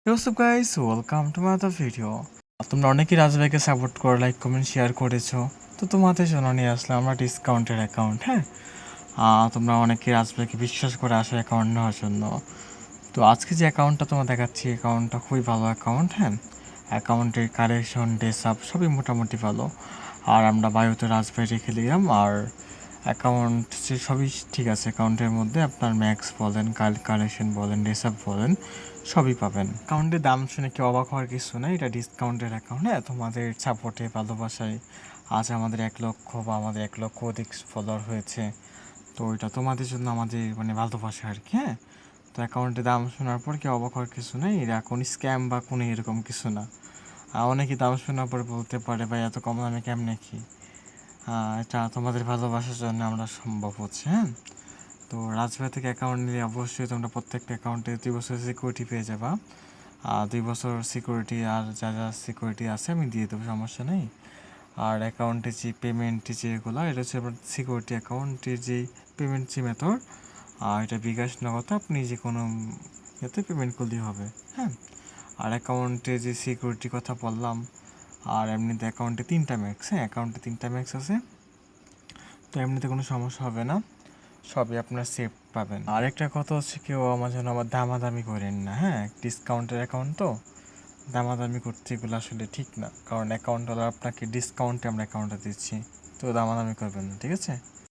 What's up guys, welcome to my other video. তোমরা অনেকেই রাজভাইকে support করো, লাইক কমেন্ট শেয়ার করেছো। তো তোমাদের জন্য নিয়ে আসলাম আমরা ডিসকাউন্টের অ্যাকাউন্ট। হ্যাঁ, তোমরা অনেকেই রাজভাইকে বিশ্বাস করে আসো অ্যাকাউন্ট নেওয়ার জন্য। তো আজকে যে অ্যাকাউন্টটা তোমার দেখাচ্ছি, অ্যাকাউন্টটা খুবই ভালো অ্যাকাউন্ট। হ্যাঁ, অ্যাকাউন্টের কালেকশন ডেসাপ সবই মোটামুটি ভালো। আর আমরা বায়ুতে রাজভাই রেখে দিলাম। আর অ্যাকাউন্ট সবই ঠিক আছে। অ্যাকাউন্টের মধ্যে আপনার ম্যাক্স বলেন, কালেকশন বলেন, ডেসাপ বলেন, সবই পাবেন। অ্যাকাউন্টের দাম শুনে কেউ অবাক হওয়ার কিছু নেই, এটা ডিসকাউন্টের অ্যাকাউন্ট। হ্যাঁ, তোমাদের সাপোর্টে ভালোবাসায় আজ আমাদের 1 লক্ষ বা আমাদের 1 লক্ষ অধিক ফলোয়ার হয়েছে। তো এটা তোমাদের জন্য আমাদের ভালোবাসা আর কি। হ্যাঁ, তো অ্যাকাউন্টের দাম শোনার পর কেউ অবাক হওয়ার কিছু নেই, এটা কোনো স্ক্যাম বা কোনো এরকম কিছু না। অনেকে দাম শোনার পর বলতে পারে ভাই এত কম দামে কেমনে কি। এটা তোমাদের ভালোবাসার জন্য আমরা সম্ভব হচ্ছে। হ্যাঁ, তো রাজভাই থেকে অ্যাকাউন্ট নিলে অবশ্যই তোমরা প্রত্যেকটা অ্যাকাউন্টে 2 বছর সিকিউরিটি পেয়ে যাবা। 2 বছর সিকিউরিটি আর যা যা সিকিউরিটি আছে আমি দিয়ে দেবো, সমস্যা নেই। আর অ্যাকাউন্টে যে পেমেন্ট যেগুলো, এটা হচ্ছে আপনার সিকিউরিটি অ্যাকাউন্টের যে পেমেন্ট যে মেথড, এটা বিকাশ নগদ আপনি যে কোনো ইয়েতে পেমেন্ট করলেই হবে। হ্যাঁ, আর অ্যাকাউন্টে যে সিকিউরিটি কথা বললাম, আর এমনিতে অ্যাকাউন্টে 3টা ম্যাক্স। হ্যাঁ, অ্যাকাউন্টে 3টা ম্যাক্স আছে, তো এমনিতে কোনো সমস্যা হবে না, সবই আপনার সেফ পাবেন। আরেকটা কথা হচ্ছে, কেউ আমার জন্য আবার দামাদামি করেন না। হ্যাঁ, ডিসকাউন্টের অ্যাকাউন্ট তো দামাদামি করতে এগুলো আসলে ঠিক না, কারণ অ্যাকাউন্ট হলো আপনাকে ডিসকাউন্টে আমরা অ্যাকাউন্টটা দিচ্ছি, তো দামাদামি করবেন না, ঠিক আছে।